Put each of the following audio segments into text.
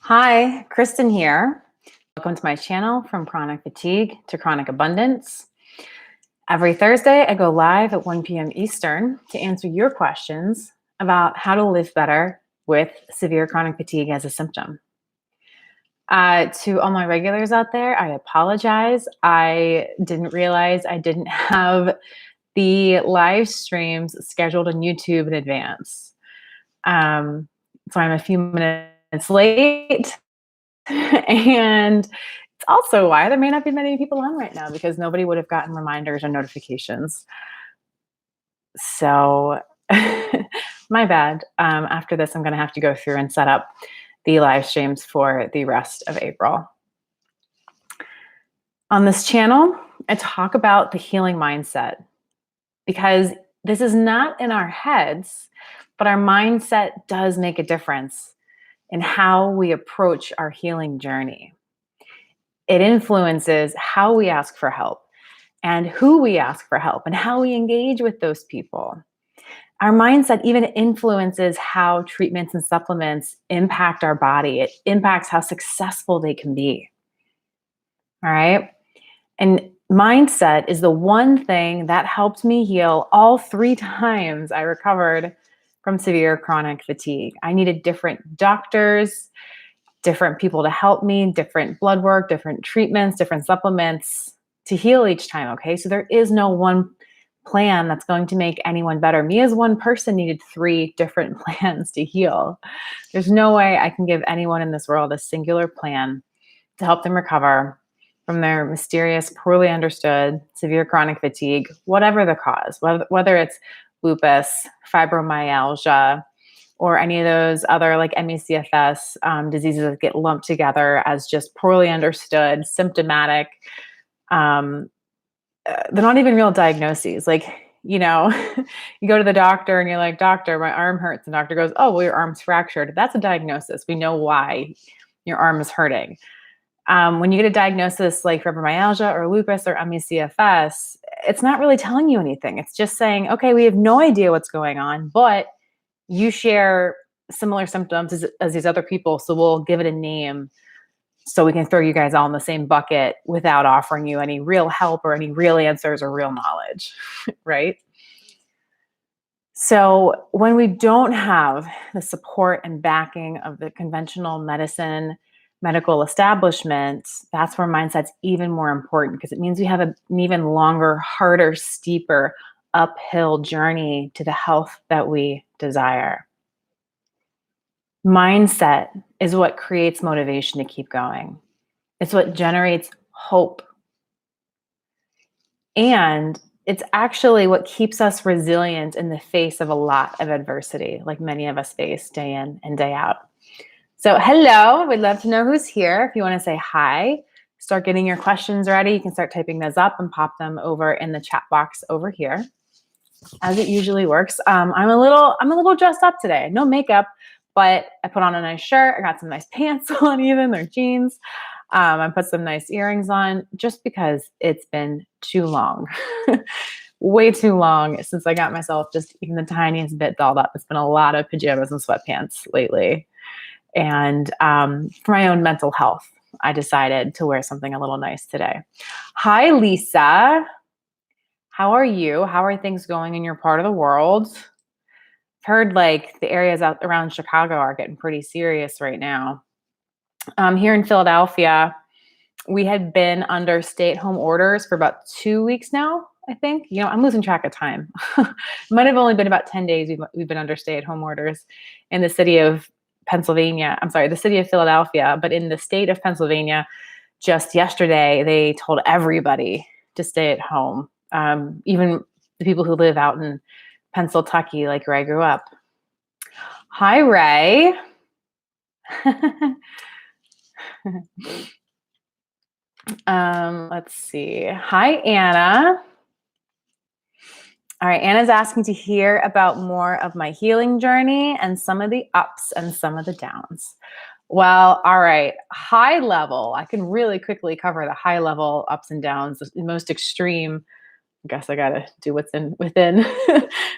Hi, Kristin here. Welcome to my channel, From Chronic Fatigue to Chronic Abundance. Every Thursday, I go live at 1 p.m. Eastern to answer your questions about how to live better with severe chronic fatigue as a symptom. To all my regulars out there, I apologize. I didn't realize I didn't have the live streams scheduled on YouTube in advance. So I'm a few minutes late. And it's also why there may not be many people on right now, because nobody would have gotten reminders or notifications. So my bad. After this, I'm going to have to go through and set up the live streams for the rest of April. On this channel, I talk about the healing mindset, because this is not in our heads, but our mindset does make a difference in how we approach our healing journey. It influences how we ask for help and who we ask for help and how we engage with those people. Our mindset even influences how treatments and supplements impact our body. It impacts how successful they can be. All right. And mindset is the one thing that helped me heal all 3 times I recovered from severe chronic fatigue. I needed different doctors, different people to help me, different blood work, different treatments, different supplements to heal each time, okay? So there is no one plan that's going to make anyone better. Me as one person needed 3 different plans to heal. There's no way I can give anyone in this world a singular plan to help them recover from their mysterious, poorly understood, severe chronic fatigue, whatever the cause, whether it's lupus, fibromyalgia, or any of those other like ME/CFS diseases that get lumped together as just poorly understood, symptomatic. They're not even real diagnoses. Like, you go to the doctor and you're like, doctor, my arm hurts. And the doctor goes, oh, well, your arm's fractured. That's a diagnosis. We know why your arm is hurting. When you get a diagnosis like fibromyalgia or lupus or ME/CFS, it's not really telling you anything. It's just saying, okay, we have no idea what's going on, but you share similar symptoms as these other people, so we'll give it a name so we can throw you guys all in the same bucket without offering you any real help or any real answers or real knowledge, right? So when we don't have the support and backing of the conventional medicine, medical establishment, that's where mindset's even more important, because it means we have an even longer, harder, steeper uphill journey to the health that we desire. Mindset is what creates motivation to keep going. It's what generates hope. And it's actually what keeps us resilient in the face of a lot of adversity, like many of us face day in and day out. So hello, we'd love to know who's here. If you want to say hi, start getting your questions ready. You can start typing those up and pop them over in the chat box over here, as it usually works. I'm a little dressed up today. No makeup, but I put on a nice shirt. I got some nice pants on, even they're jeans. I put some nice earrings on just because it's been too long, way too long since I got myself just even the tiniest bit dolled up. It's been a lot of pajamas and sweatpants lately. And for my own mental health, I decided to wear something a little nice today. Hi, Lisa. How are you? How are things going in your part of the world? I've heard like the areas out around Chicago are getting pretty serious right now. Here in Philadelphia, we had been under stay-at-home orders for about 2 weeks now, I think. I'm losing track of time. It might have only been about 10 days we've been under stay-at-home orders in the city of the city of Philadelphia, but in the state of Pennsylvania, just yesterday, they told everybody to stay at home. Even the people who live out in Pennsylvania, like where I grew up. Hi, Ray. Let's see. Hi, Anna. All right, Anna's asking to hear about more of my healing journey and some of the ups and some of the downs. Well, all right, high level. I can really quickly cover the high level ups and downs, the most extreme. I guess I gotta do what's within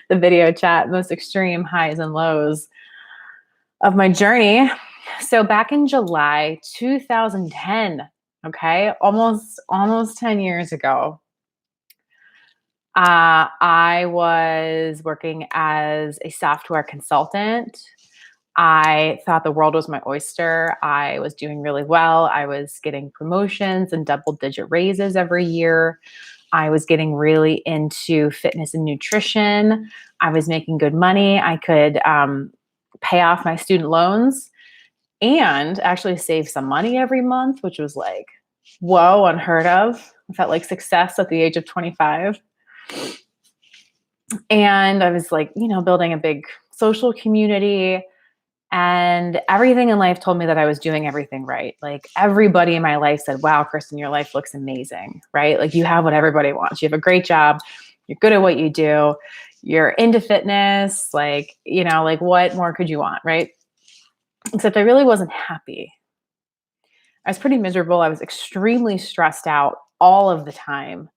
the video chat, most extreme highs and lows of my journey. So back in July 2010, okay, almost 10 years ago, I was working as a software consultant. I thought the world was my oyster. I was doing really well. I was getting promotions and double digit raises every year. I was getting really into fitness and nutrition. I was making good money. I could pay off my student loans and actually save some money every month, which was like, whoa, unheard of. I felt like success at the age of 25. And I was like, building a big social community. And everything in life told me that I was doing everything right. Like everybody in my life said, wow, Kristin, your life looks amazing, right? Like you have what everybody wants. You have a great job. You're good at what you do. You're into fitness. Like what more could you want, right? Except I really wasn't happy. I was pretty miserable. I was extremely stressed out all of the time.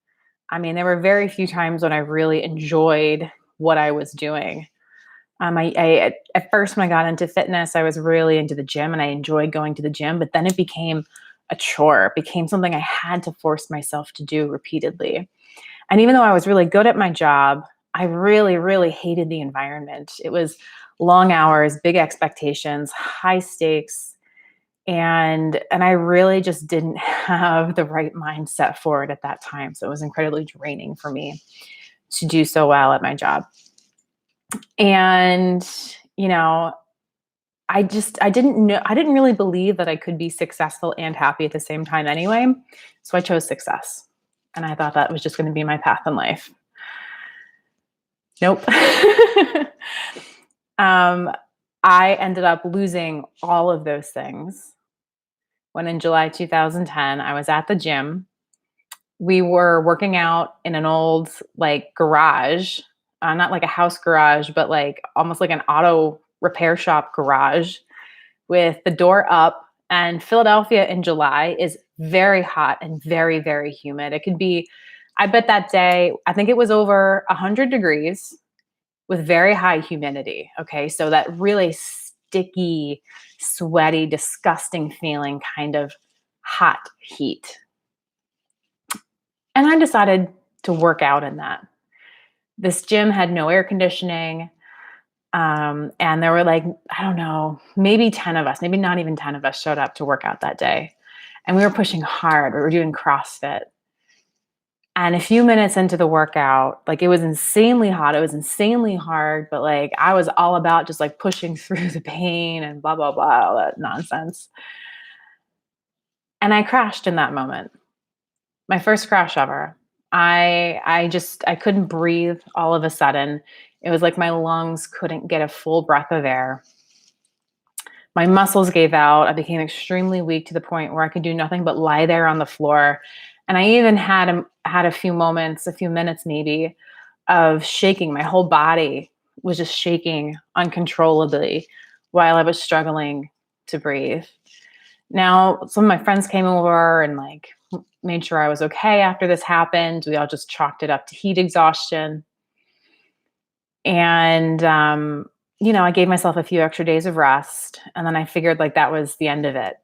I mean, there were very few times when I really enjoyed what I was doing. At first, when I got into fitness, I was really into the gym and I enjoyed going to the gym, but then it became a chore. It became something I had to force myself to do repeatedly. And even though I was really good at my job, I really, really hated the environment. It was long hours, big expectations, high stakes, and I really just didn't have the right mindset for it at that time. So it was incredibly draining for me to do so well at my job. And, you know, I didn't really believe that I could be successful and happy at the same time anyway. So I chose success. And I thought that was just going to be my path in life. Nope. um, I ended up losing all of those things when in July 2010, I was at the gym. We were working out in an old like garage, not like a house garage, but like almost like an auto repair shop garage with the door up. And Philadelphia in July is very hot and very, very humid. It could be, I bet that day, I think it was over 100 degrees with very high humidity. Okay. So that really sticky, sweaty, disgusting feeling kind of hot heat. And I decided to work out in that. This gym had no air conditioning. And there were like, I don't know, maybe 10 of us, maybe not even 10 of us showed up to work out that day. And we were pushing hard. We were doing CrossFit. And a few minutes into the workout, like it was insanely hot. It was insanely hard, but like I was all about just like pushing through the pain and blah, blah, blah, all that nonsense. And I crashed in that moment. My first crash ever. I couldn't breathe all of a sudden. It was like my lungs couldn't get a full breath of air. My muscles gave out. I became extremely weak to the point where I could do nothing but lie there on the floor. And I even had a few moments, a few minutes maybe, of shaking. My whole body was just shaking uncontrollably while I was struggling to breathe. Now, some of my friends came over and like made sure I was okay after this happened. We all just chalked it up to heat exhaustion. And I gave myself a few extra days of rest, and then I figured like that was the end of it.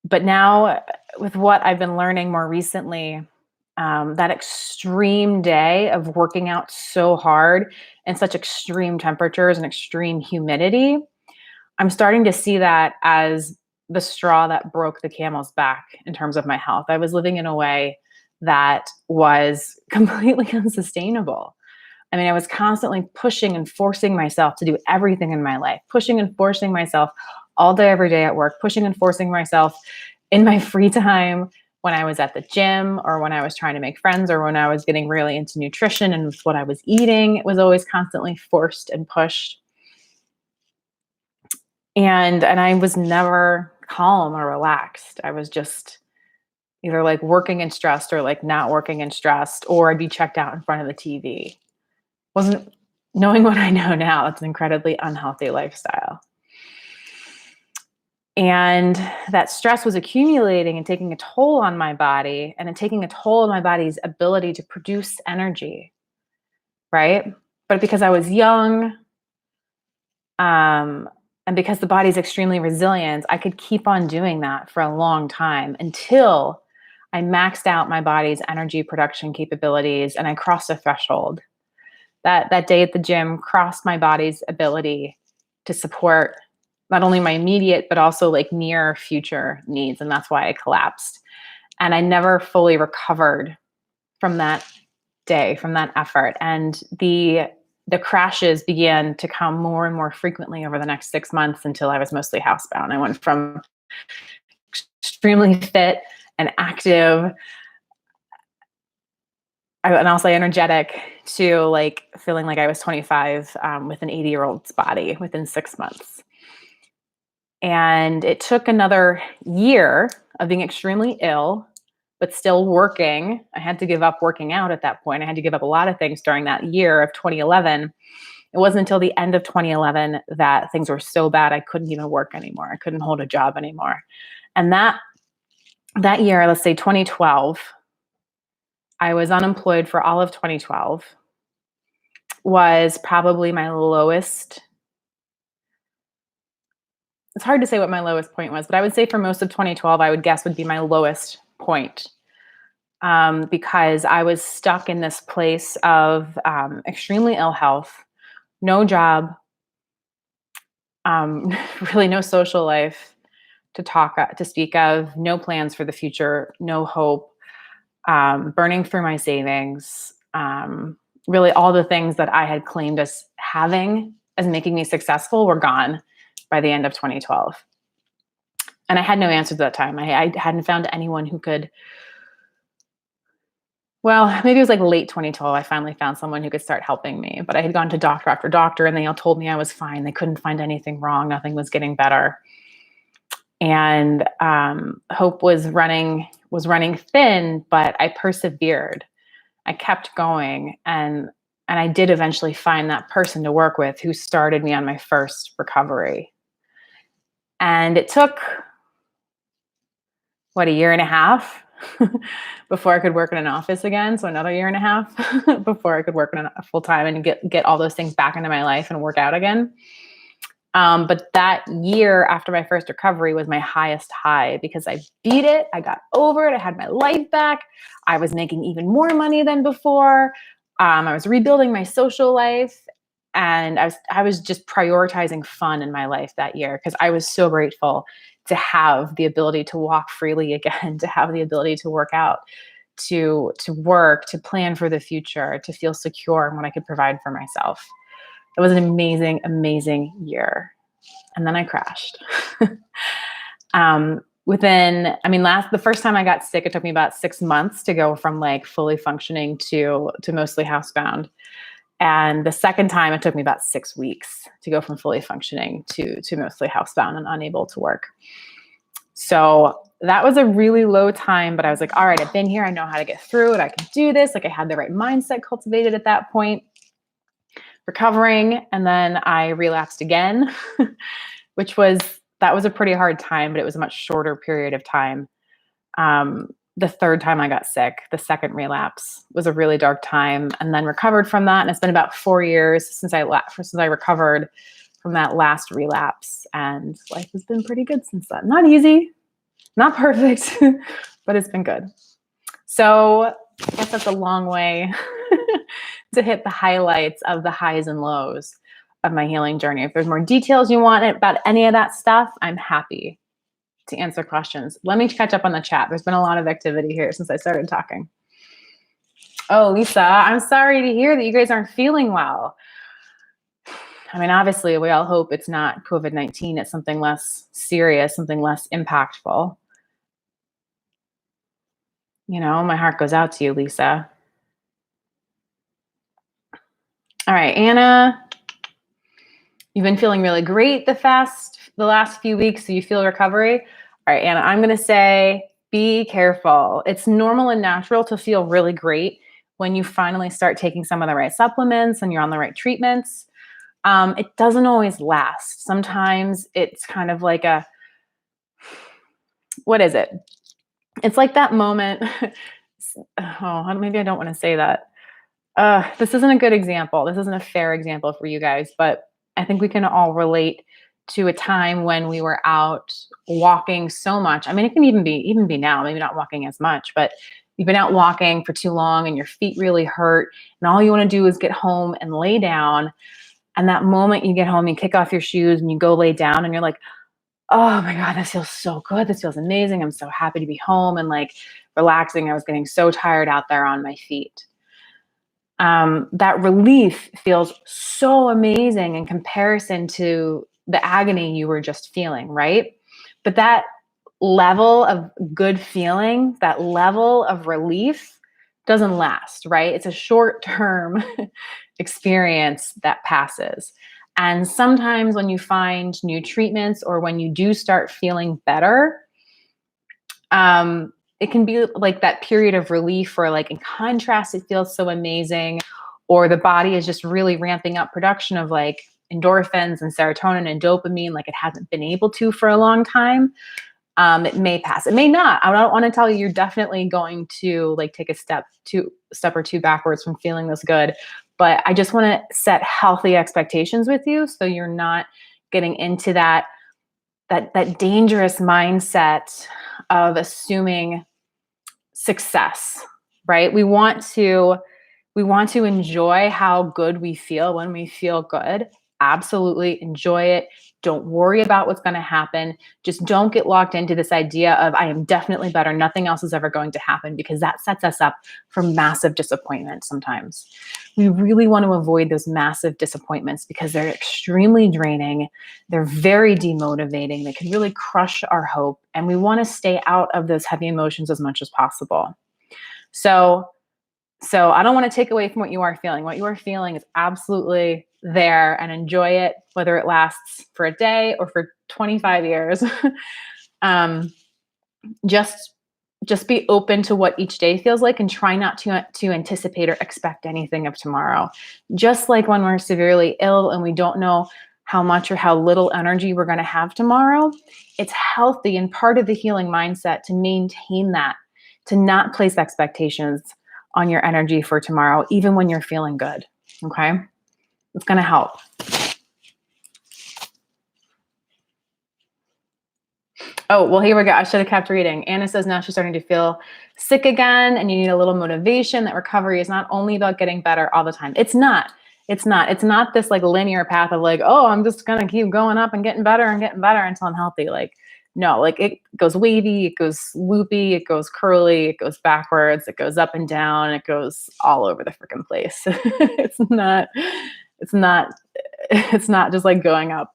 But now, with what I've been learning more recently, that extreme day of working out so hard in such extreme temperatures and extreme humidity, I'm starting to see that as the straw that broke the camel's back in terms of my health. I was living in a way that was completely unsustainable. I mean, I was constantly pushing and forcing myself to do everything in my life, pushing and forcing myself all day, every day at work, pushing and forcing myself in my free time when I was at the gym or when I was trying to make friends or when I was getting really into nutrition and what I was eating. It was always constantly forced and pushed. And I was never calm or relaxed. I was just either like working and stressed or like not working and stressed, or I'd be checked out in front of the TV. Wasn't knowing what I know now, it's an incredibly unhealthy lifestyle. And that stress was accumulating and taking a toll on my body and taking a toll on my body's ability to produce energy, right? But because I was young, And because the body's extremely resilient, I could keep on doing that for a long time until I maxed out my body's energy production capabilities and I crossed a threshold. That day at the gym crossed my body's ability to support not only my immediate but also like near future needs, and that's why I collapsed. And I never fully recovered from that day, from that effort. And the crashes began to come more and more frequently over the next 6 months until I was mostly housebound. I went from extremely fit and active, and I'll say energetic, to like feeling like I was 25 with an 80-year-old's body within 6 months. And it took another year of being extremely ill, but still working. I had to give up working out at that point. I had to give up a lot of things during that year of 2011. It wasn't until the end of 2011 that things were so bad I couldn't even work anymore. I couldn't hold a job anymore. And that year, let's say 2012, I was unemployed for all of 2012, was probably my lowest. It's hard to say what my lowest point was, but I would say for most of 2012, I would guess would be my lowest point, because I was stuck in this place of extremely ill health, no job, really no social life to speak of, no plans for the future, no hope, burning through my savings, really all the things that I had claimed as having, as making me successful, were gone by the end of 2012. And I had no answers at that time. I hadn't found anyone who could, well, maybe it was like late 2012, I finally found someone who could start helping me. But I had gone to doctor after doctor and they all told me I was fine. They couldn't find anything wrong. Nothing was getting better. And hope was running thin, but I persevered. I kept going, and I did eventually find that person to work with who started me on my first recovery. And it took, a year and a half before I could work in an office again. So another year and a half before I could work in a full time and get all those things back into my life and work out again. But that year after my first recovery was my highest high because I beat it. I got over it. I had my life back. I was making even more money than before. I was rebuilding my social life, and I was just prioritizing fun in my life that year because I was so grateful to have the ability to walk freely again, to have the ability to work out, to work, to plan for the future, to feel secure in what I could provide for myself. It was an amazing, amazing year. And then I crashed. The first time I got sick, it took me about 6 months to go from like fully functioning to mostly housebound. And the second time it took me about 6 weeks to go from fully functioning to mostly housebound and unable to work. So that was a really low time, but I was like, all right, I've been here. I know how to get through it. I can do this. Like I had the right mindset cultivated at that point. Recovering, and then I relapsed again, that was a pretty hard time, but it was a much shorter period of time. The third time I got sick, the second relapse, was a really dark time, and then recovered from that. And it's been about 4 years since I recovered from that last relapse, and life has been pretty good since then. Not easy, not perfect, but it's been good. So I guess that's a long way to hit the highlights of the highs and lows of my healing journey. If there's more details you want about any of that stuff, I'm happy to answer questions. Let me catch up on the chat. There's been a lot of activity here since I started talking. Oh, Lisa, I'm sorry to hear that you guys aren't feeling well. I mean, obviously, we all hope it's not COVID-19. It's something less serious, something less impactful. You know, my heart goes out to you, Lisa. All right, Anna, you've been feeling really great the last few weeks. So you feel recovery. All right, Anna, I'm going to say be careful. It's normal and natural to feel really great when you finally start taking some of the right supplements and you're on the right treatments. It doesn't always last. Sometimes it's kind of like what is it? It's like that moment. Maybe I don't want to say that. This isn't a good example. This isn't a fair example for you guys, but I think we can all relate to a time when we were out walking so much. I mean, it can even be now, maybe not walking as much, but you've been out walking for too long and your feet really hurt, and all you want to do is get home and lay down. And that moment you get home, you kick off your shoes and you go lay down and you're like, oh my God, this feels so good. This feels amazing. I'm so happy to be home and like relaxing. I was getting so tired out there on my feet. That relief feels so amazing in comparison to the agony you were just feeling, right? But that level of good feeling, that level of relief doesn't last, right? It's a short term experience that passes. And sometimes when you find new treatments or when you do start feeling better, it can be like that period of relief where, like, in contrast, it feels so amazing, or the body is just really ramping up production of like endorphins and serotonin and dopamine like it hasn't been able to for a long time. It may pass. It may not. I don't want to tell you you're definitely going to like take a step or two backwards from feeling this good. But I just want to set healthy expectations with you so you're not getting into that dangerous mindset of assuming success, right? We want to enjoy how good we feel when we feel good. Absolutely enjoy it. Don't worry about what's going to happen. Just don't get locked into this idea of I am definitely better. Nothing else is ever going to happen, because that sets us up for massive disappointment sometimes. We really want to avoid those massive disappointments because they're extremely draining. They're very demotivating. They can really crush our hope. And we want to stay out of those heavy emotions as much as possible. So I don't want to take away from what you are feeling. What you are feeling is absolutely there, and enjoy it, whether it lasts for a day or for 25 years. um, just be open to what each day feels like, and try not to anticipate or expect anything of tomorrow. Just like when we're severely ill and we don't know how much or how little energy we're going to have tomorrow, it's healthy and part of the healing mindset to maintain that, to not place expectations on your energy for tomorrow, even when you're feeling good. Okay? It's going to help. Oh, well, here we go. I should have kept reading. Anna says now she's starting to feel sick again, and you need a little motivation. That recovery is not only about getting better all the time. It's not. It's not this like linear path of like, oh, I'm just going to keep going up and getting better until I'm healthy. Like, no, like it goes wavy, it goes loopy, it goes curly, it goes backwards, it goes up and down, it goes all over the freaking place. It's not it's not just like going up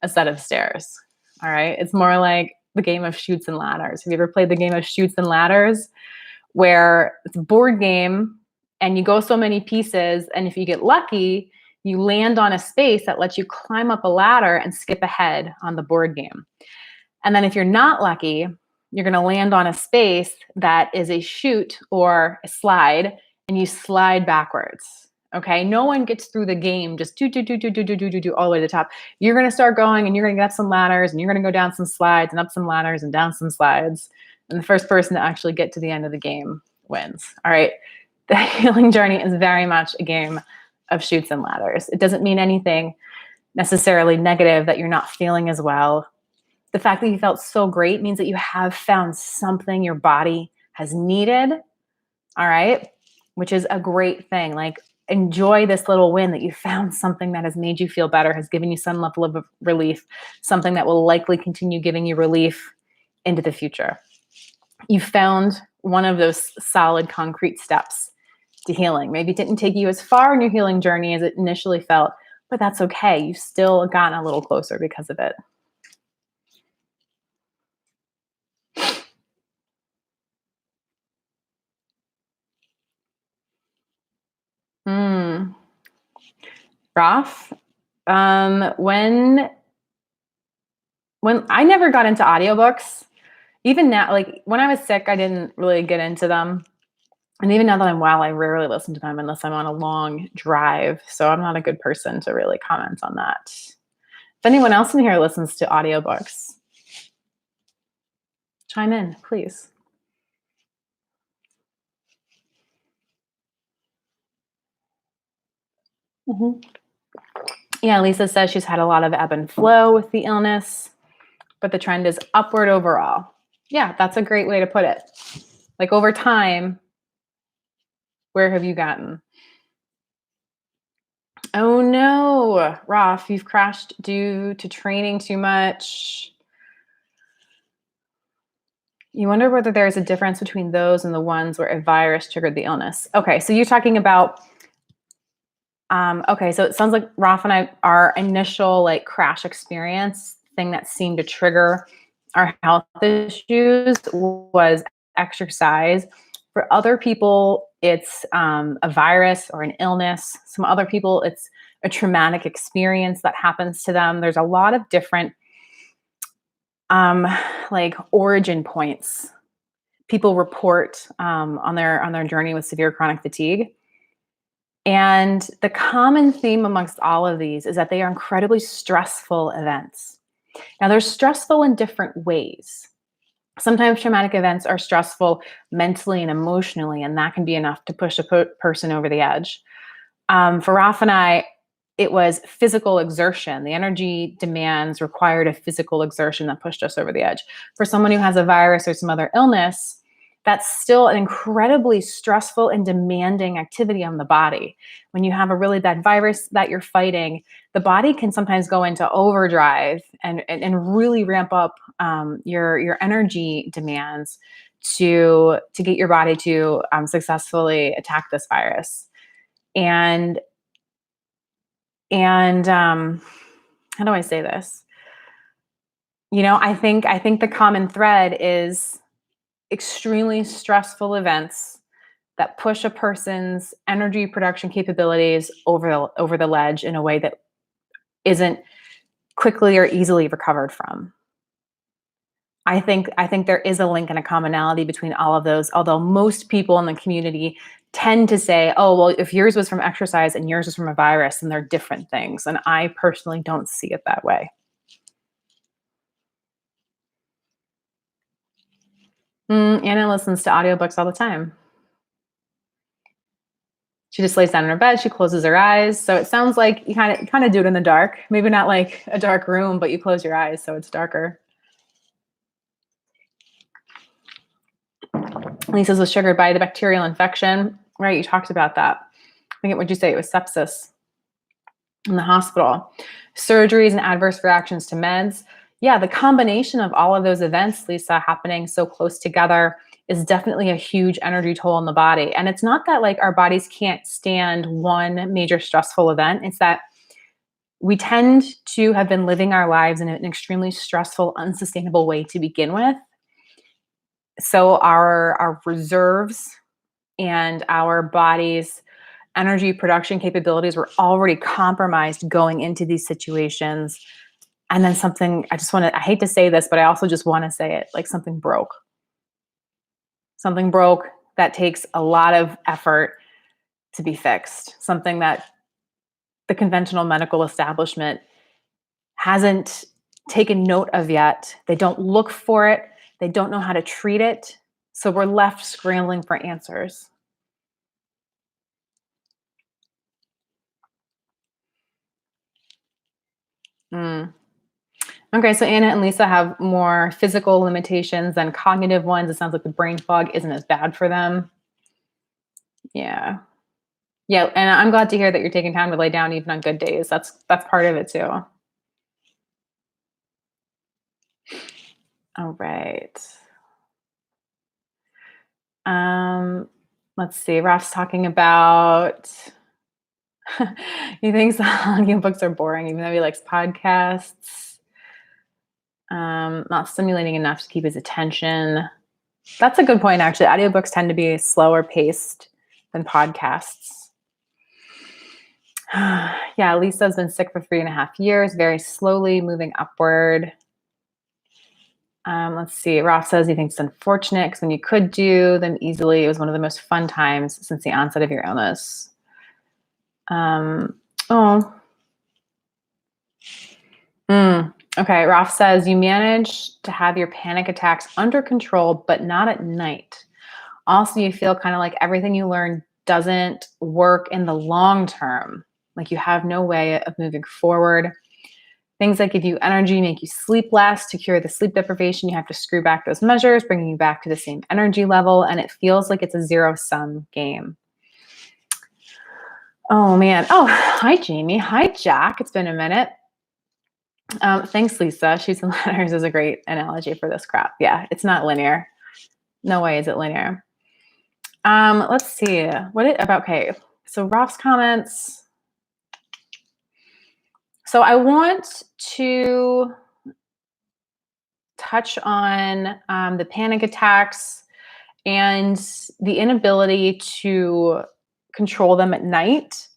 a set of stairs. All right. It's more like the game of Chutes and Ladders. Have you ever played the game of Chutes and Ladders, where it's a board game and you go so many pieces, and if you get lucky, you land on a space that lets you climb up a ladder and skip ahead on the board game. And then if you're not lucky, you're going to land on a space that is a chute or a slide, and you slide backwards. Okay. No one gets through the game just do all the way to the top. You're going to start going, and you're going to get up some ladders, and you're going to go down some slides and up some ladders and down some slides. And the first person to actually get to the end of the game wins. All right. The healing journey is very much a game of chutes and ladders. It doesn't mean anything necessarily negative that you're not feeling as well. The fact that you felt so great means that you have found something your body has needed. All right. Which is a great thing. Like, enjoy this little win that you found something that has made you feel better, has given you some level of relief, something that will likely continue giving you relief into the future. You found one of those solid concrete steps to healing. Maybe it didn't take you as far in your healing journey as it initially felt, but that's okay. You've still gotten a little closer because of it. Rife, when I never got into audiobooks, even now, like when I was sick, I didn't really get into them. And even now that I'm well, I rarely listen to them unless I'm on a long drive. So I'm not a good person to really comment on that. If anyone else in here listens to audiobooks, chime in, please. Yeah, Lisa says she's had a lot of ebb and flow with the illness, but the trend is upward overall. Yeah, that's a great way to put it. Like over time, where have you gotten? Oh no, Raf, you've crashed due to training too much. You wonder whether there's a difference between those and the ones where a virus triggered the illness. Okay, so you're talking about okay, so it sounds like Raf and I, our initial like crash experience thing that seemed to trigger our health issues was exercise. For other people, it's a virus or an illness. Some other people, it's a traumatic experience that happens to them. There's a lot of different like origin points people report on their journey with severe chronic fatigue. And the common theme amongst all of these is that they are incredibly stressful events. Now, they're stressful in different ways. Sometimes traumatic events are stressful mentally and emotionally, and that can be enough to push a person over the edge. For Raf and I, it was physical exertion. The energy demands required a physical exertion that pushed us over the edge. For someone who has a virus or some other illness, that's still an incredibly stressful and demanding activity on the body. When you have a really bad virus that you're fighting, the body can sometimes go into overdrive and really ramp up your energy demands to get your body to successfully attack this virus. And how do I say this? I think the common thread is extremely stressful events that push a person's energy production capabilities over the ledge in a way that isn't quickly or easily recovered from. I think there is a link and a commonality between all of those, although most people in the community tend to say, oh, well, if yours was from exercise and yours was from a virus, then they're different things. And I personally don't see it that way. Anna listens to audiobooks all the time. She just lays down in her bed. She closes her eyes. So it sounds like you kind of do it in the dark. Maybe not like a dark room, but you close your eyes so it's darker. Lisa's was triggered by the bacterial infection. Right, you talked about that. I think would you say it was sepsis in the hospital? Surgeries and adverse reactions to meds. Yeah, the combination of all of those events, Lisa, happening so close together is definitely a huge energy toll on the body. And it's not that like our bodies can't stand one major stressful event. It's that we tend to have been living our lives in an extremely stressful, unsustainable way to begin with. So our reserves and our body's energy production capabilities were already compromised going into these situations. And then I hate to say this, but I also just want to say it, like something broke. Something broke that takes a lot of effort to be fixed. Something that the conventional medical establishment hasn't taken note of yet. They don't look for it. They don't know how to treat it. So we're left scrambling for answers. Okay, so Anna and Lisa have more physical limitations than cognitive ones. It sounds like the brain fog isn't as bad for them. Yeah. Yeah, and I'm glad to hear that you're taking time to lay down even on good days. That's part of it too. All right. Let's see. Raf's talking about he thinks the audiobooks are boring, even though he likes podcasts. Not stimulating enough to keep his attention. That's a good point, actually. Audiobooks tend to be slower paced than podcasts. Yeah, Lisa's been sick for 3.5 years, very slowly moving upward. Let's see. Raf says he thinks it's unfortunate because when you could do them easily, it was one of the most fun times since the onset of your illness. Okay. Raf says you managed to have your panic attacks under control, but not at night. Also, you feel kind of like everything you learned doesn't work in the long term. Like you have no way of moving forward. Things that give you energy make you sleep less. To cure the sleep deprivation, you have to screw back those measures, bringing you back to the same energy level. And it feels like it's a zero-sum game. Oh, man. Oh, hi, Jamie. Hi, Jack. It's been a minute. Thanks, Lisa. Shoots and ladders is a great analogy for this crap. Yeah, it's not linear. No way is it linear. Let's see. Okay. So Ross comments. So I want to touch on the panic attacks and the inability to control them at night.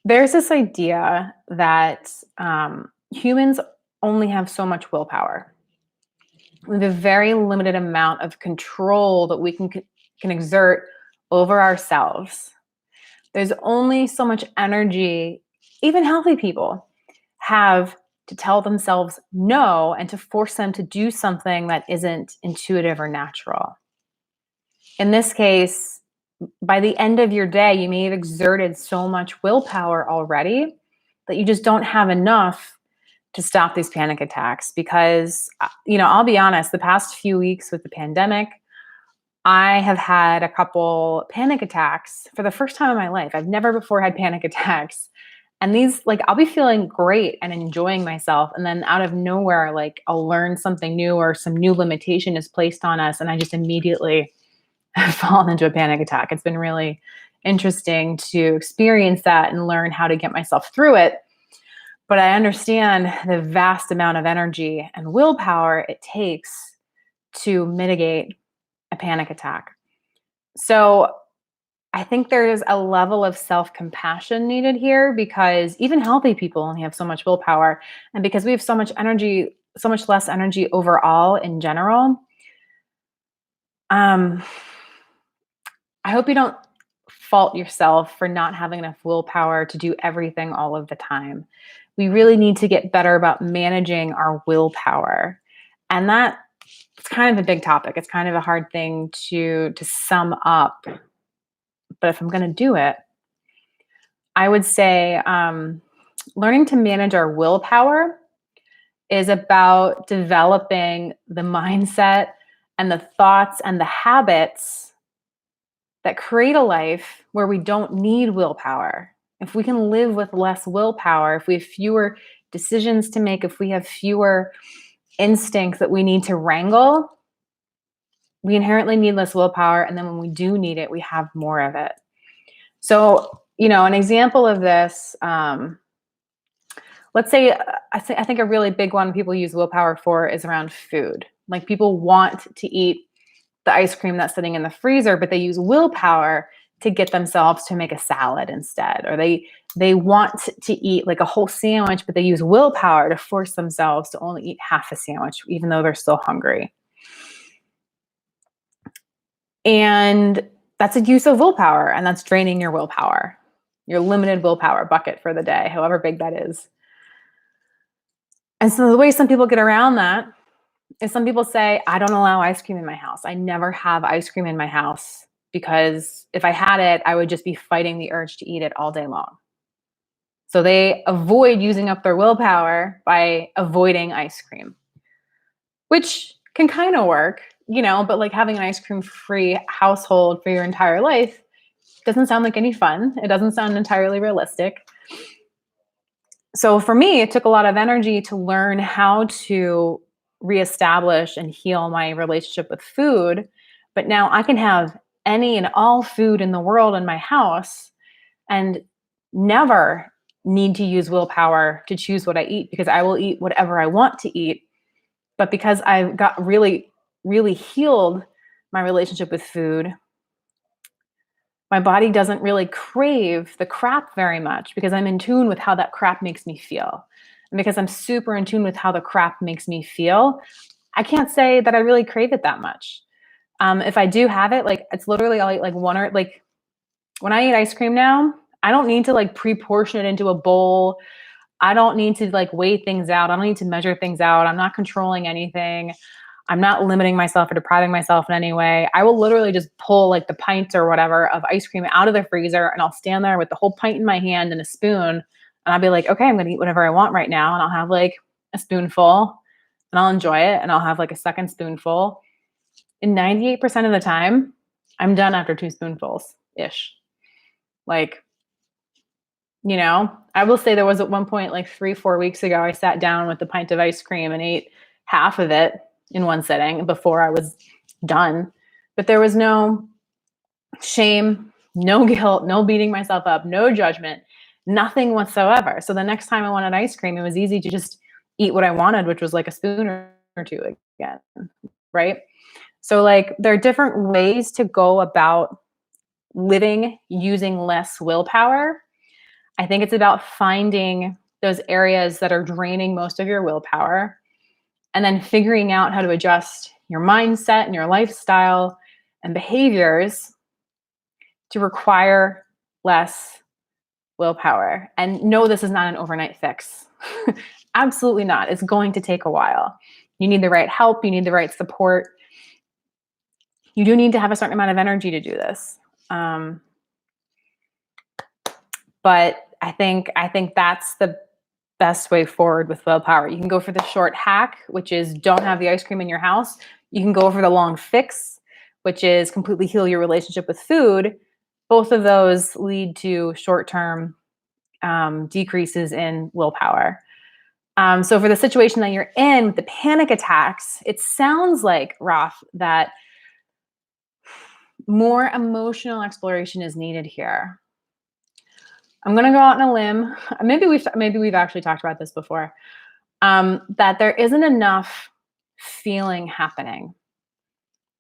There's this idea that humans only have so much willpower. We have a very limited amount of control that we can exert over ourselves. There's only so much energy, even healthy people have, to tell themselves no and to force them to do something that isn't intuitive or natural. In this case, by the end of your day, you may have exerted so much willpower already that you just don't have enough to stop these panic attacks. Because, I'll be honest, the past few weeks with the pandemic, I have had a couple panic attacks for the first time in my life. I've never before had panic attacks. And these, I'll be feeling great and enjoying myself. And then out of nowhere, I'll learn something new or some new limitation is placed on us. And I just immediately have fallen into a panic attack. It's been really interesting to experience that and learn how to get myself through it. But I understand the vast amount of energy and willpower it takes to mitigate a panic attack. So I think there's a level of self-compassion needed here, because even healthy people only have so much willpower. And because we have so much energy, so much less energy overall in general, I hope you don't fault yourself for not having enough willpower to do everything all of the time. We really need to get better about managing our willpower. And it's kind of a big topic. It's kind of a hard thing to sum up. But if I'm going to do it, I would say learning to manage our willpower is about developing the mindset and the thoughts and the habits that create a life where we don't need willpower. If we can live with less willpower, if we have fewer decisions to make, if we have fewer instincts that we need to wrangle, we inherently need less willpower. And then when we do need it, we have more of it. So, an example of this, let's say, I think a really big one people use willpower for is around food. Like people want to eat the ice cream that's sitting in the freezer, but they use willpower to get themselves to make a salad instead. Or they want to eat a whole sandwich, but they use willpower to force themselves to only eat half a sandwich, even though they're still hungry. And that's a use of willpower, and that's draining your willpower, your limited willpower bucket for the day, however big that is. And so the way some people get around that is some people say, I don't allow ice cream in my house. I never have ice cream in my house because if I had it, I would just be fighting the urge to eat it all day long. So they avoid using up their willpower by avoiding ice cream, which can kind of work, but having an ice cream free household for your entire life doesn't sound like any fun. It doesn't sound entirely realistic. So for me, it took a lot of energy to learn how to reestablish and heal my relationship with food. But now I can have any and all food in the world in my house and never need to use willpower to choose what I eat, because I will eat whatever I want to eat. But because I've got really, really healed my relationship with food, my body doesn't really crave the crap very much because I'm in tune with how that crap makes me feel. And because I'm super in tune with how the crap makes me feel, I can't say that I really crave it that much. If I do have it, it's literally I'll eat one or when I eat ice cream now, I don't need to pre-portion it into a bowl. I don't need to weigh things out. I don't need to measure things out. I'm not controlling anything. I'm not limiting myself or depriving myself in any way. I will literally just pull like the pint or whatever of ice cream out of the freezer, and I'll stand there with the whole pint in my hand and a spoon. And I'll be like, okay, I'm going to eat whatever I want right now. And I'll have like a spoonful and I'll enjoy it. And I'll have like a second spoonful. And 98% of the time, I'm done after 2 spoonfuls ish. Like, I will say there was at one point, like 3-4 weeks ago, I sat down with a pint of ice cream and ate half of it in one sitting before I was done. But there was no shame, no guilt, no beating myself up, no judgment, nothing whatsoever. So the next time I wanted ice cream, it was easy to just eat what I wanted, which was like a spoon or two again, right? So like there are different ways to go about living using less willpower. I think it's about finding those areas that are draining most of your willpower and then figuring out how to adjust your mindset and your lifestyle and behaviors to require less willpower. And no, this is not an overnight fix. Absolutely not. It's going to take a while. You need the right help. You need the right support. You do need to have a certain amount of energy to do this. But I think that's the best way forward with willpower. You can go for the short hack, which is don't have the ice cream in your house. You can go for the long fix, which is completely heal your relationship with food. Both of those lead to short-term decreases in willpower. So for the situation that you're in with the panic attacks, it sounds like, Rife, that more emotional exploration is needed here. I'm going to go out on a limb. Maybe we've actually talked about this before. That there isn't enough feeling happening.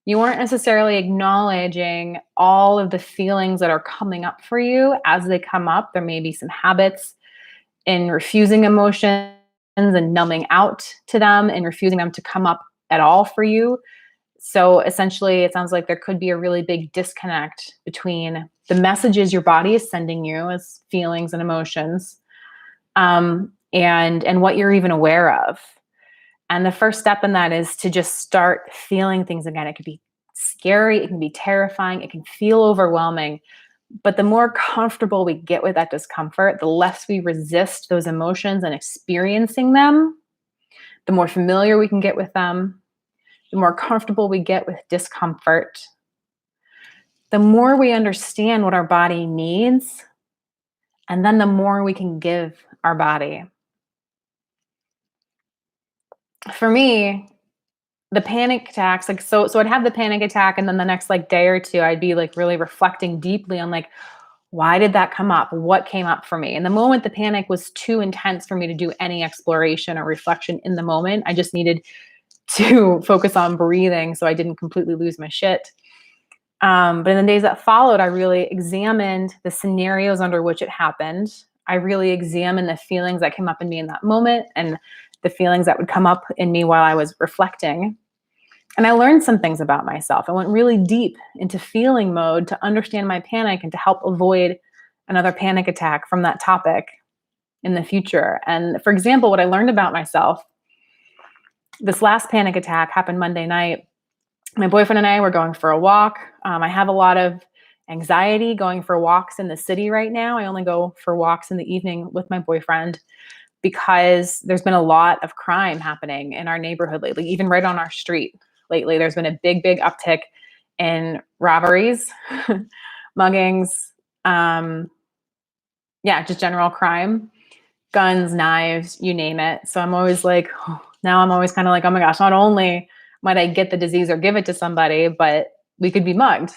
You aren't necessarily acknowledging all of the feelings that are coming up for you as they come up. There may be some habits in refusing emotions and numbing out to them and refusing them to come up at all for you. So essentially, it sounds like there could be a really big disconnect between the messages your body is sending you as feelings and emotions, and what you're even aware of. And the first step in that is to just start feeling things again. It could be scary, it can be terrifying, it can feel overwhelming. But the more comfortable we get with that discomfort, the less we resist those emotions and experiencing them, the more familiar we can get with them, the more comfortable we get with discomfort, the more we understand what our body needs, and then the more we can give our body. For me, the panic attacks, like, so I'd have the panic attack, and then the next like day or two, I'd be like really reflecting deeply on like, why did that come up? What came up for me? And the moment the panic was too intense for me to do any exploration or reflection in the moment, I just needed to focus on breathing so I didn't completely lose my shit. But in the days that followed, I really examined the scenarios under which it happened. I really examined the feelings that came up in me in that moment and the feelings that would come up in me while I was reflecting. And I learned some things about myself. I went really deep into feeling mode to understand my panic and to help avoid another panic attack from that topic in the future. And for example, what I learned about myself, this last panic attack happened Monday night. My boyfriend and I were going for a walk. I have a lot of anxiety going for walks in the city right now. I only go for walks in the evening with my boyfriend because there's been a lot of crime happening in our neighborhood lately, even right on our street lately. There's been a big uptick in robberies, muggings, just general crime, guns, knives, you name it. So I'm always like, now I'm always kind of like, oh my gosh, not only might I get the disease or give it to somebody, but we could be mugged.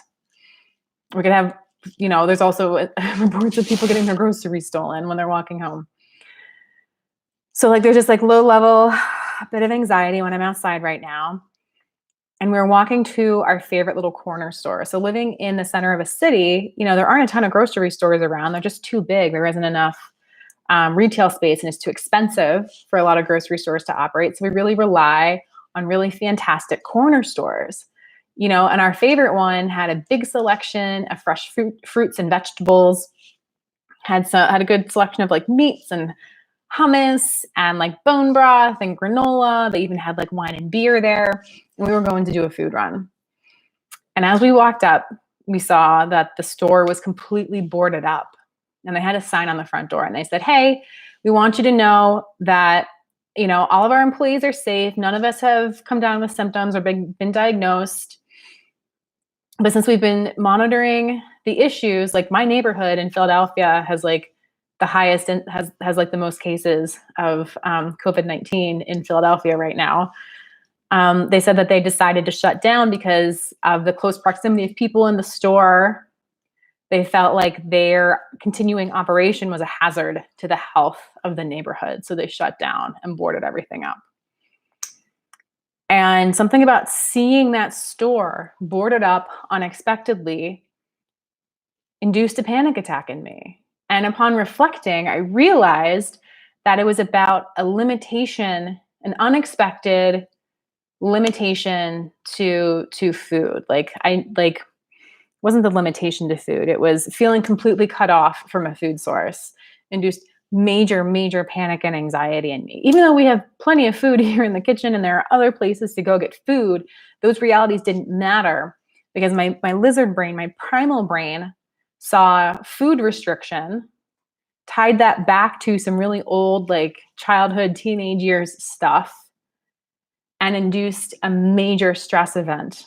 We could have, there's also reports of people getting their groceries stolen when they're walking home. So like there's just like low level, a bit of anxiety when I'm outside right now. And we're walking to our favorite little corner store. So living in the center of a city, there aren't a ton of grocery stores around. They're just too big. There isn't enough retail space, and it's too expensive for a lot of grocery stores to operate. So we really rely on really fantastic corner stores, and our favorite one had a big selection of fresh fruits and vegetables, had a good selection of like meats and hummus and like bone broth and granola. They even had like wine and beer there. And we were going to do a food run. And as we walked up, we saw that the store was completely boarded up. And they had a sign on the front door and they said, "Hey, we want you to know that, all of our employees are safe. None of us have come down with symptoms or been diagnosed. But since we've been monitoring the issues, like my neighborhood in Philadelphia has like the highest and has like the most cases of COVID-19 in Philadelphia right now. They said that they decided to shut down because of the close proximity of people in the store. They felt like their continuing operation was a hazard to the health of the neighborhood. So they shut down and boarded everything up." And something about seeing that store boarded up unexpectedly induced a panic attack in me. And upon reflecting, I realized that it was about a limitation, an unexpected limitation to food. Wasn't the limitation to food. It was feeling completely cut off from a food source, induced major panic and anxiety in me. Even though we have plenty of food here in the kitchen and there are other places to go get food, those realities didn't matter because my lizard brain, my primal brain, saw food restriction, tied that back to some really old, like childhood, teenage years stuff, and induced a major stress event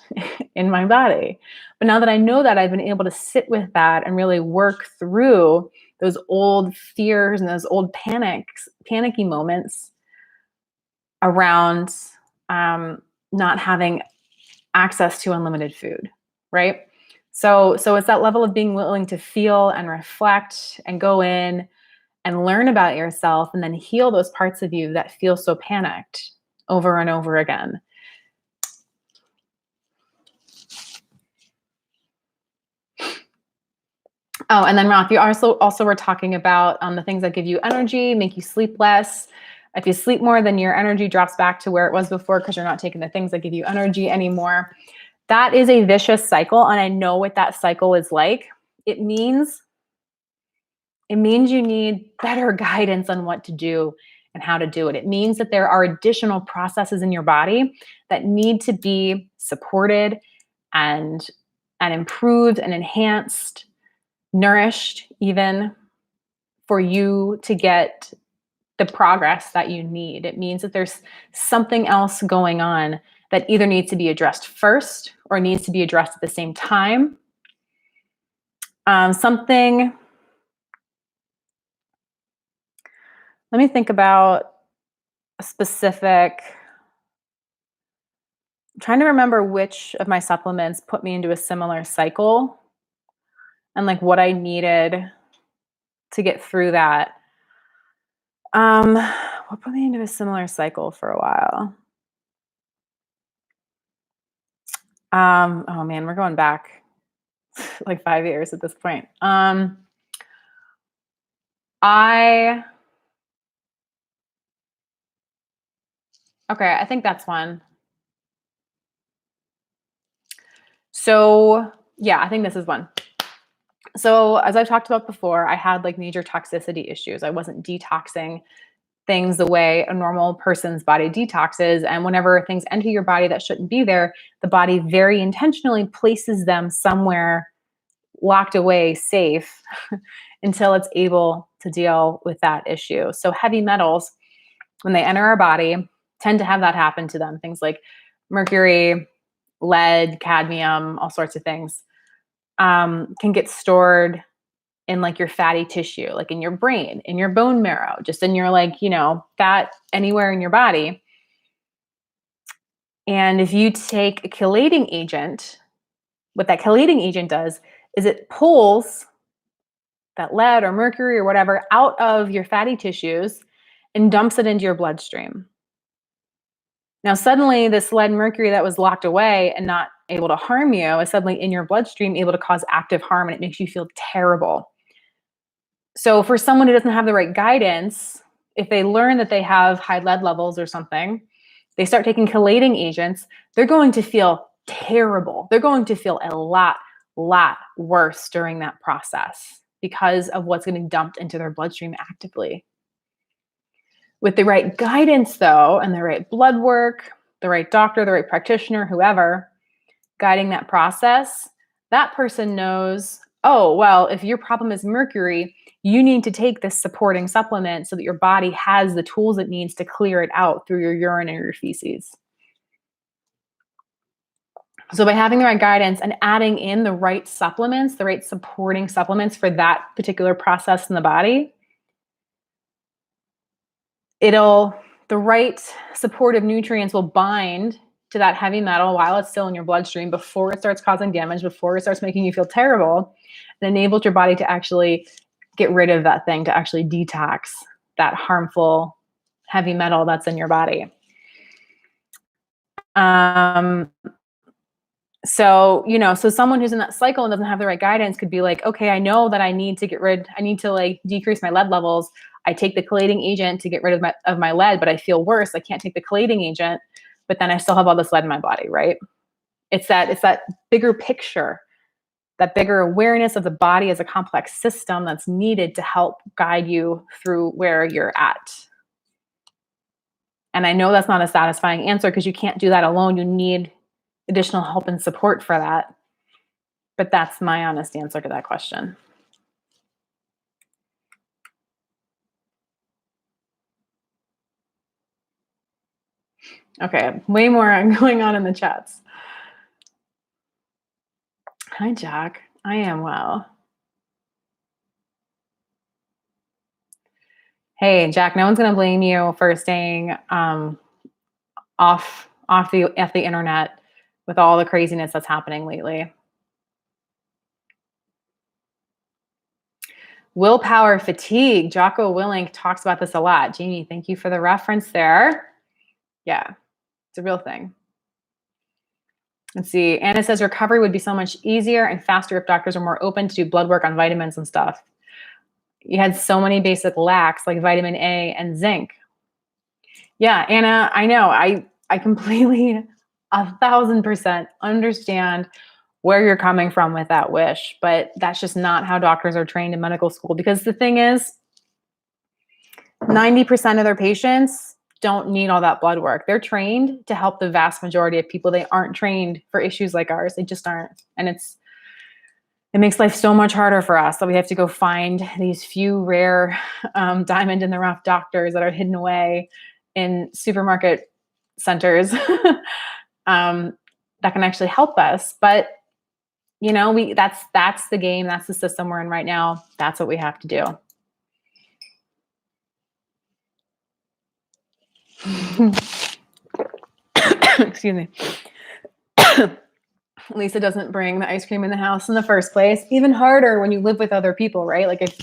in my body. But now that I know that, I've been able to sit with that and really work through those old fears and those old panicky moments around not having access to unlimited food, right? So it's that level of being willing to feel and reflect and go in and learn about yourself and then heal those parts of you that feel so panicked over and over again. Oh, and then Roth, you also were talking about the things that give you energy, make you sleep less. If you sleep more, then your energy drops back to where it was before because you're not taking the things that give you energy anymore. That is a vicious cycle, and I know what that cycle is like. It means you need better guidance on what to do and how to do it. It means that there are additional processes in your body that need to be supported and improved and enhanced, nourished even, for you to get the progress that you need. It means that there's something else going on that either needs to be addressed first or needs to be addressed at the same time. Let me think about a specific. I'm trying to remember which of my supplements put me into a similar cycle and like what I needed to get through that. What put me into a similar cycle for a while? Oh man, we're going back like 5 years at this point. I think that's one. So yeah, I think this is one. So as I've talked about before, I had like major toxicity issues. I wasn't detoxing things the way a normal person's body detoxes. And whenever things enter your body that shouldn't be there, the body very intentionally places them somewhere locked away, safe, until it's able to deal with that issue. So heavy metals, when they enter our body, tend to have that happen to them. Things like mercury, lead, cadmium, all sorts of things, can get stored in like your fatty tissue, like in your brain, in your bone marrow, just in your fat anywhere in your body. And if you take a chelating agent, what that chelating agent does is it pulls that lead or mercury or whatever out of your fatty tissues and dumps it into your bloodstream. Now, suddenly this lead and mercury that was locked away and not able to harm you is suddenly in your bloodstream, able to cause active harm, and it makes you feel terrible. So for someone who doesn't have the right guidance, if they learn that they have high lead levels or something, they start taking chelating agents, they're going to feel terrible. They're going to feel a lot worse during that process because of what's getting dumped into their bloodstream actively. With the right guidance, though, and the right blood work, the right doctor, the right practitioner, whoever, guiding that process, that person knows, oh, well, if your problem is mercury, you need to take this supporting supplement so that your body has the tools it needs to clear it out through your urine or your feces. So by having the right guidance and adding in the right supplements, the right supporting supplements for that particular process in the body, the right supportive nutrients will bind to that heavy metal while it's still in your bloodstream before it starts causing damage, before it starts making you feel terrible, and enables your body to actually get rid of that thing, to actually detox that harmful heavy metal that's in your body. So someone who's in that cycle and doesn't have the right guidance could be like, okay, I know that I need to like decrease my lead levels. I take the chelating agent to get rid of my lead, but I feel worse. I can't take the chelating agent, but then I still have all this lead in my body, right? It's that bigger picture, that bigger awareness of the body as a complex system that's needed to help guide you through where you're at. And I know that's not a satisfying answer because you can't do that alone. You need additional help and support for that. But that's my honest answer to that question. Okay, way more going on in the chats. Hi, Jack. I am well. Hey, Jack, no one's going to blame you for staying off the internet with all the craziness that's happening lately. Willpower fatigue. Jocko Willink talks about this a lot. Jamie, thank you for the reference there. Yeah, it's a real thing. Let's see. Anna says recovery would be so much easier and faster if doctors were more open to do blood work on vitamins and stuff. You had so many basic lacks like vitamin A and zinc. Yeah, Anna, I know. I completely 1,000% understand where you're coming from with that wish, but that's just not how doctors are trained in medical school. Because the thing is, 90% of their patients don't need all that blood work. They're trained to help the vast majority of people. They aren't trained for issues like ours. They just aren't. And it makes life so much harder for us that we have to go find these few rare diamond in the rough doctors that are hidden away in supermarket centers that can actually help us. But that's the game. That's the system we're in right now. That's what we have to do. Excuse me. Lisa doesn't bring the ice cream in the house in the first place. Even harder when you live with other people, right? Like if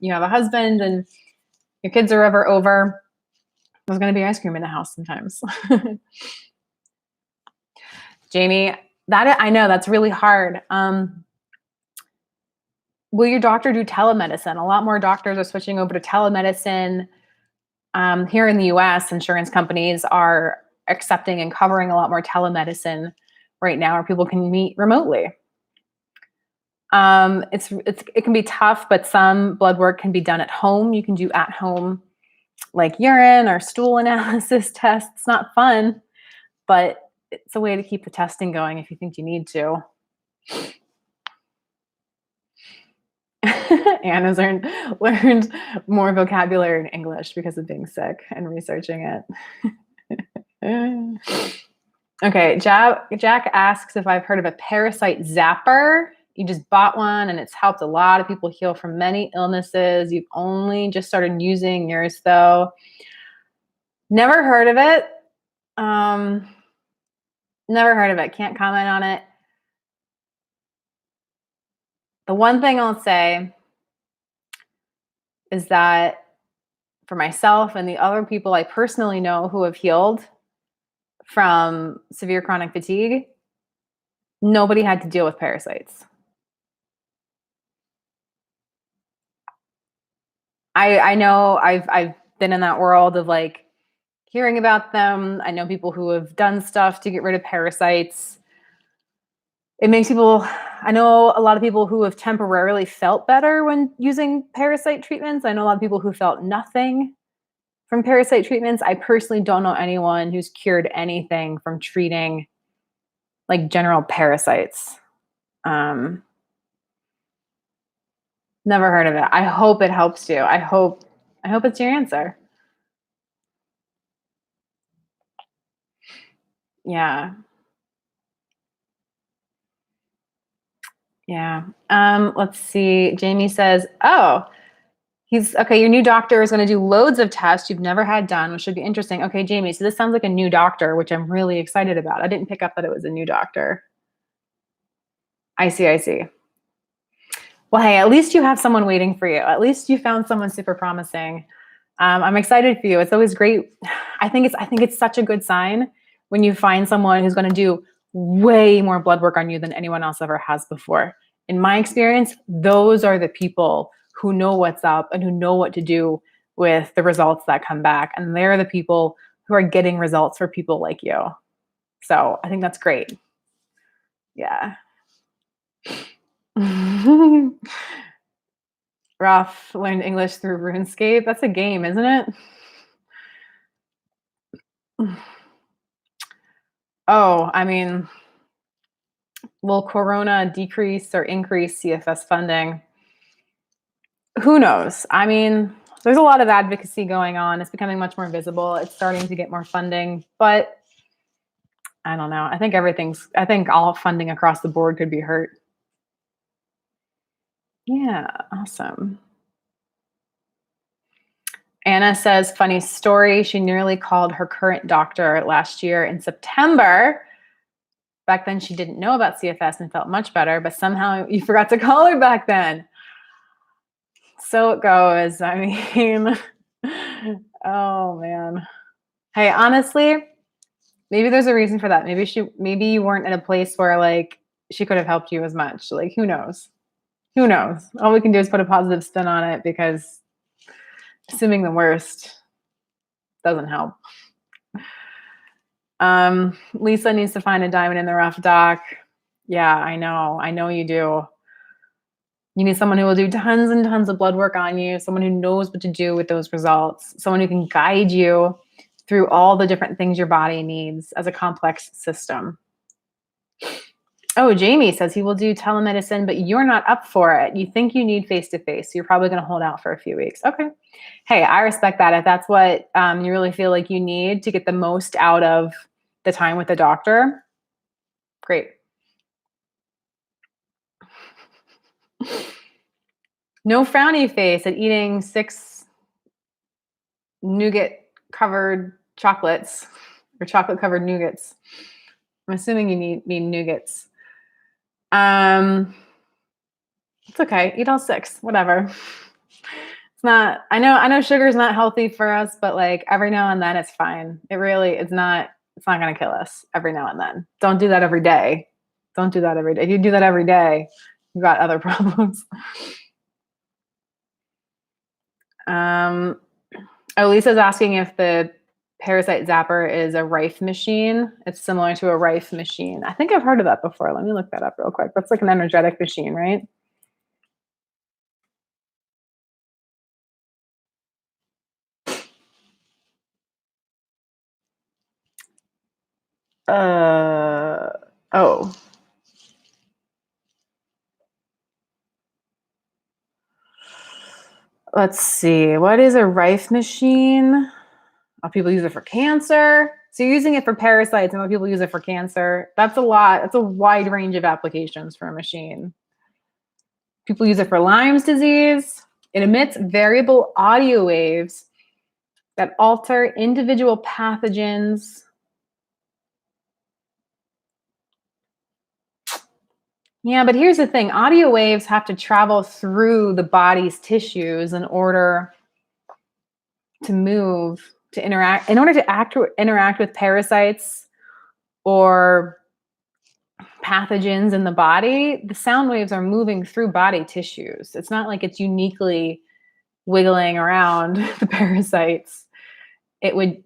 you have a husband and your kids are ever over, there's going to be ice cream in the house sometimes. Jamie, I know that's really hard. Will your doctor do telemedicine? A lot more doctors are switching over to telemedicine. Here in the US, insurance companies are accepting and covering a lot more telemedicine right now, where people can meet remotely. It can be tough, but some blood work can be done at home. You can do at home, like urine or stool analysis tests. It's not fun, but it's a way to keep the testing going if you think you need to. Anna's learned more vocabulary in English because of being sick and researching it. Okay, Jack asks if I've heard of a parasite zapper. You just bought one and it's helped a lot of people heal from many illnesses. You've only just started using yours though. Never heard of it. Never heard of it. Can't comment on it. The one thing I'll say is that for myself and the other people I personally know who have healed from severe chronic fatigue, nobody had to deal with parasites. I know I've been in that world of like hearing about them. I know people who have done stuff to get rid of parasites. It makes people, I know a lot of people who have temporarily felt better when using parasite treatments. I know a lot of people who felt nothing from parasite treatments. I personally don't know anyone who's cured anything from treating like general parasites. Never heard of it. I hope it helps you. I hope it's your answer. Yeah. Yeah. Let's see. Jamie says, "Oh, he's okay. Your new doctor is going to do loads of tests you've never had done, which should be interesting." Okay, Jamie. So this sounds like a new doctor, which I'm really excited about. I didn't pick up that it was a new doctor. I see. I see. Well, hey, at least you have someone waiting for you. At least you found someone super promising. I'm excited for you. It's always great. I think it's such a good sign when you find someone who's going to do way more blood work on you than anyone else ever has before. In my experience, those are the people who know what's up and who know what to do with the results that come back. And they're the people who are getting results for people like you. So I think that's great. Yeah. Ralph learned English through RuneScape. That's a game, isn't it? Oh, I mean, will Corona decrease or increase CFS funding? Who knows? I mean, there's a lot of advocacy going on. It's becoming much more visible. It's starting to get more funding, but I don't know. I think all funding across the board could be hurt. Yeah, awesome. Anna says, funny story. She nearly called her current doctor last year in September. Back then, she didn't know about CFS and felt much better, but somehow you forgot to call her back then. So it goes. I mean, oh man. Hey, honestly, maybe there's a reason for that. Maybe you weren't in a place where like she could have helped you as much. Like, who knows? Who knows? All we can do is put a positive spin on it because assuming the worst doesn't help. Lisa needs to find a diamond in the rough, Doc. Yeah, I know you do. You need someone who will do tons and tons of blood work on you, someone who knows what to do with those results, someone who can guide you through all the different things your body needs as a complex system. Oh, Jamie says he will do telemedicine, but you're not up for it. You think you need face-to-face, so you're probably going to hold out for a few weeks. Okay. Hey, I respect that. If that's what you really feel like you need to get the most out of the time with the doctor, great. No frowny face at eating 6 nougat-covered chocolates or chocolate-covered nougats. I'm assuming you mean nougats. It's okay. Eat all 6, whatever. It's not, I know sugar is not healthy for us, but like every now and then it's fine. It's not going to kill us every now and then. Don't do that every day. Don't do that every day. If you do that every day, you've got other problems. Lisa's asking if the parasite zapper is a Rife machine. It's similar to a Rife machine. I think I've heard of that before. Let me look that up real quick. That's like an energetic machine, right? Oh. Let's see. What is a Rife machine? Oh, people use it for cancer. So you're using it for parasites, and people use it for cancer. That's a lot. That's a wide range of applications for a machine. People use it for Lyme's disease. It emits variable audio waves that alter individual pathogens. Yeah, but here's the thing. Audio waves have to travel through the body's tissues in order to move, to interact, in order to interact with parasites or pathogens in the body. The sound waves are moving through body tissues. It's not like it's uniquely wiggling around the parasites. It would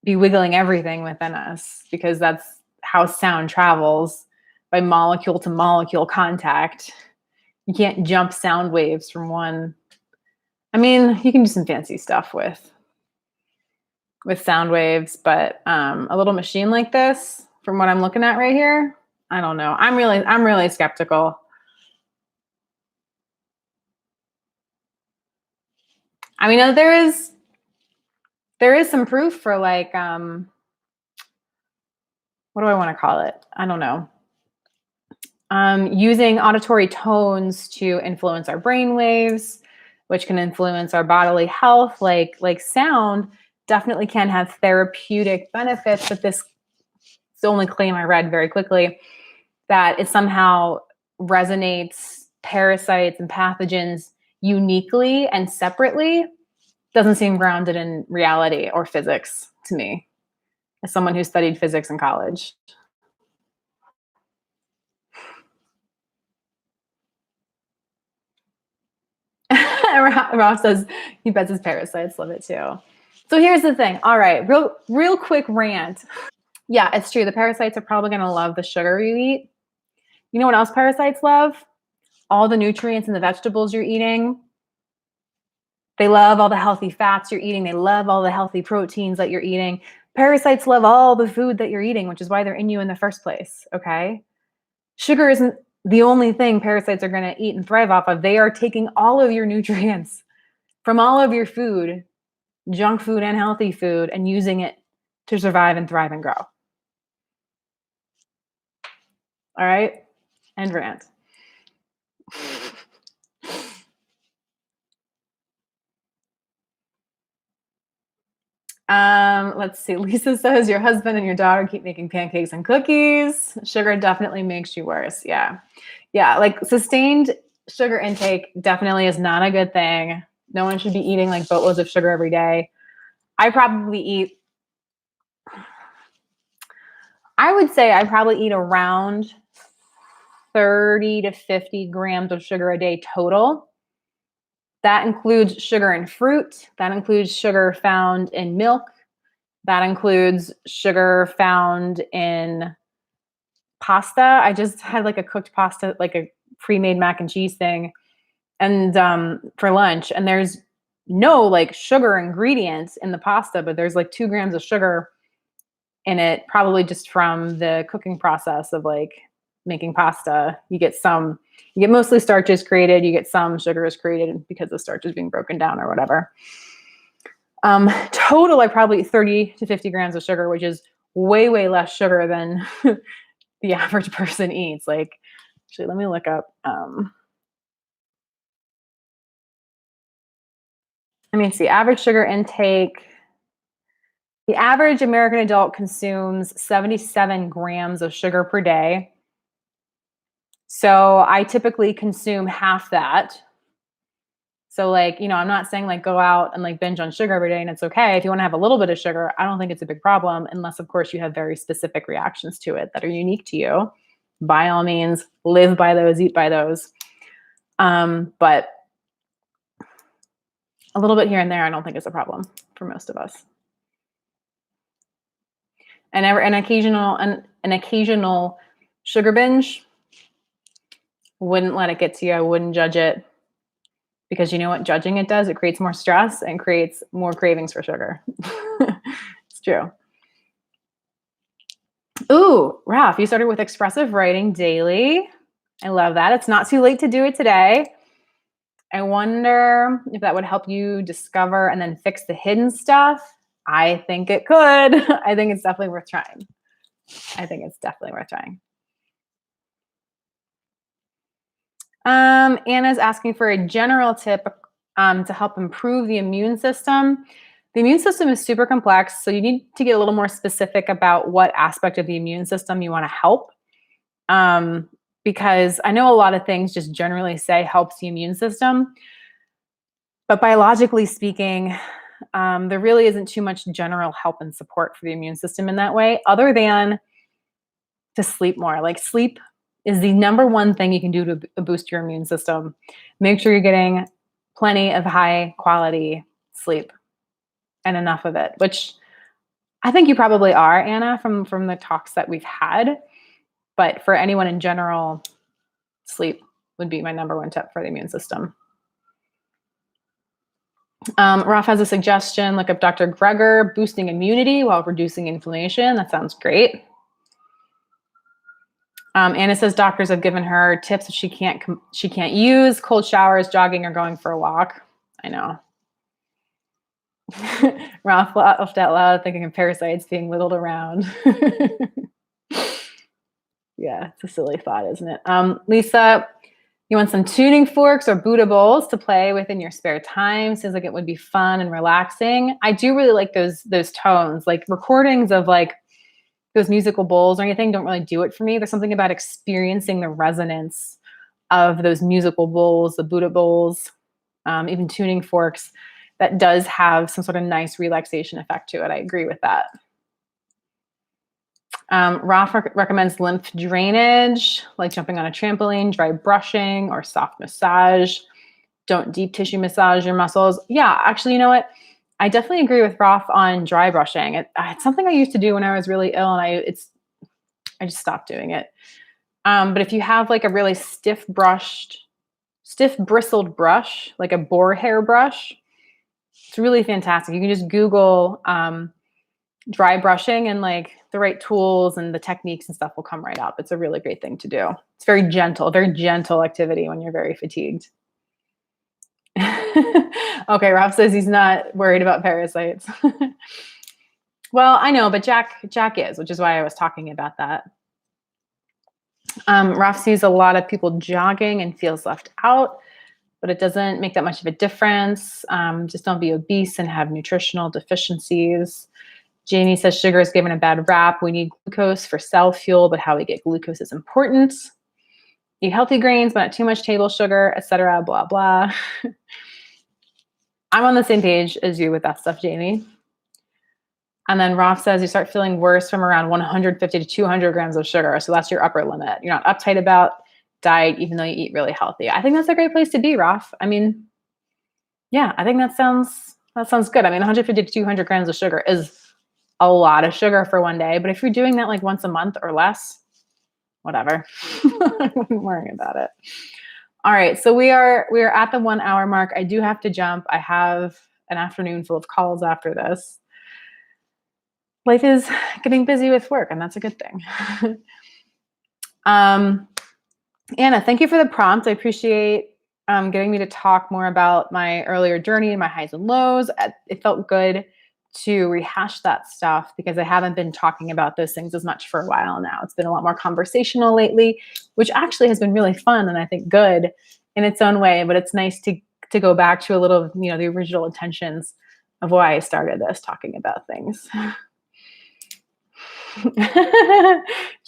be wiggling everything within us because that's how sound travels, by molecule to molecule contact. You can't jump sound waves from one. I mean, you can do some fancy stuff with with sound waves, but a little machine like this, from what I'm looking at right here, I don't know. I'm really skeptical. I mean, there is some proof for like what do I want to call it? I don't know. Using auditory tones to influence our brain waves, which can influence our bodily health, like sound definitely can have therapeutic benefits, but this is the only claim I read very quickly, that it somehow resonates parasites and pathogens uniquely and separately doesn't seem grounded in reality or physics to me, as someone who studied physics in college. Ralph says he bets his parasites love it too. So here's the thing. All right, real quick rant. Yeah, it's true. The parasites are probably going to love the sugar you eat. You know what else parasites love? All the nutrients in the vegetables you're eating. They love all the healthy fats you're eating. They love all the healthy proteins that you're eating. Parasites love all the food that you're eating, which is why they're in you in the first place. Okay. Sugar isn't the only thing parasites are going to eat and thrive off of. They are taking all of your nutrients from all of your food, junk food and healthy food, and using it to survive and thrive and grow. All right. End rant. Let's see. Lisa says your husband and your daughter keep making pancakes and cookies. Sugar definitely makes you worse. Yeah. Yeah. Like sustained sugar intake definitely is not a good thing. No one should be eating like boatloads of sugar every day. I would say I probably eat around 30 to 50 grams of sugar a day total. That includes sugar in fruit. That includes sugar found in milk. That includes sugar found in pasta. I just had like a cooked pasta, like a pre-made mac and cheese thing, and for lunch. And there's no like sugar ingredients in the pasta, but there's like 2 grams of sugar in it, probably just from the cooking process of like making pasta. You get mostly starches created. You get some sugars created because the starch is being broken down or whatever. Total, I probably eat 30 to 50 grams of sugar, which is way, way less sugar than the average person eats. Like, actually, let me look up. Let me see. Average sugar intake. The average American adult consumes 77 grams of sugar per day. So I typically consume half that. So like, I'm not saying like go out and like binge on sugar every day and it's okay. If you want to have a little bit of sugar, I don't think it's a big problem unless of course you have very specific reactions to it that are unique to you. By all means, live by those, eat by those. But a little bit here and there, I don't think is a problem for most of us. And an occasional sugar binge, wouldn't let it get to you. I wouldn't judge it, because you know what judging it does? It creates more stress and creates more cravings for sugar. It's true. Ooh, Ralph, you started with expressive writing daily. I love that. It's not too late to do it today. I wonder if that would help you discover and then fix the hidden stuff. I think it could. I think it's definitely worth trying. Anna's asking for a general tip to help improve the immune system. The immune system is super complex, so you need to get a little more specific about what aspect of the immune system you want to help. Because I know a lot of things just generally say helps the immune system, but biologically speaking, there really isn't too much general help and support for the immune system in that way, other than to sleep more. Like sleep is the number one thing you can do to boost your immune system. Make sure you're getting plenty of high quality sleep and enough of it, which I think you probably are, Anna, from the talks that we've had. But for anyone in general, sleep would be my number one tip for the immune system. Ralph has a suggestion. Look up Dr. Greger, boosting immunity while reducing inflammation. That sounds great. Anna says doctors have given her tips that she can't use: cold showers, jogging, or going for a walk. I know. Ralph laughed out loud, thinking of parasites being whittled around. Yeah, it's a silly thought, isn't it? Lisa, you want some tuning forks or Buddha bowls to play with in your spare time? Seems like it would be fun and relaxing. I do really like those tones. Like recordings of like those musical bowls or anything don't really do it for me. There's something about experiencing the resonance of those musical bowls, the Buddha bowls, even tuning forks, that does have some sort of nice relaxation effect to it. I agree with that. Ralph recommends lymph drainage, like jumping on a trampoline, dry brushing, or soft massage. Don't deep tissue massage your muscles. Yeah, actually, you know what? I definitely agree with Ralph on dry brushing. It's something I used to do when I was really ill, and I just stopped doing it. But if you have like a really stiff bristled brush, like a boar hair brush, it's really fantastic. You can just Google dry brushing, and like the right tools and the techniques and stuff will come right up. It's a really great thing to do. It's very gentle activity when you're very fatigued. Okay, Rob says he's not worried about parasites. Well, I know, but Jack is, which is why I was talking about that. Ralph sees a lot of people jogging and feels left out, but it doesn't make that much of a difference. Just don't be obese and have nutritional deficiencies. Jamie says sugar is given a bad rap. We need glucose for cell fuel, but how we get glucose is important. Eat healthy grains, but not too much table sugar, etc. Blah, blah. I'm on the same page as you with that stuff, Jamie. And then Rolf says you start feeling worse from around 150 to 200 grams of sugar. So that's your upper limit. You're not uptight about diet, even though you eat really healthy. I think that's a great place to be, Rolf. I mean, yeah, I think that sounds good. I mean, 150 to 200 grams of sugar is a lot of sugar for one day. But if you're doing that like once a month or less, whatever. I wouldn't worry about it. All right, so we are at the 1 hour mark. I do have to jump. I have an afternoon full of calls after this. Life is getting busy with work, and that's a good thing. Anna, thank you for the prompt. I appreciate getting me to talk more about my earlier journey and my highs and lows. It felt good to rehash that stuff because I haven't been talking about those things as much for a while now. It's been a lot more conversational lately, which actually has been really fun and I think good in its own way, but it's nice to go back to a little of, the original intentions of why I started this, talking about things.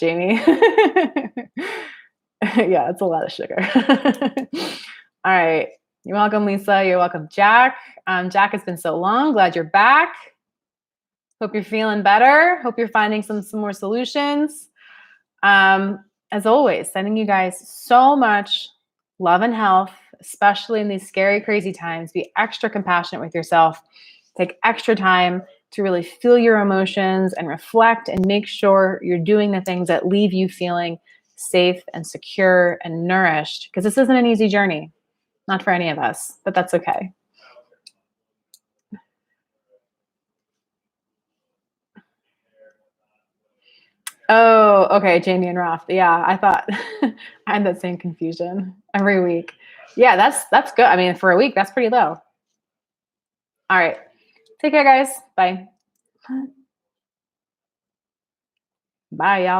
Jamie. Yeah, it's a lot of sugar. All right. You're welcome, Lisa. You're welcome, Jack. Jack, it's been so long. Glad you're back. Hope you're feeling better. Hope you're finding some more solutions. As always, sending you guys so much love and health, especially in these scary, crazy times. Be extra compassionate with yourself. Take extra time to really feel your emotions and reflect and make sure you're doing the things that leave you feeling safe and secure and nourished, because this isn't an easy journey, not for any of us, but that's okay. Oh, okay, Jamie and Ralph. Yeah, I thought I had that same confusion every week. Yeah, that's good. I mean, for a week, that's pretty low. All right. Take care, guys. Bye. Bye, y'all.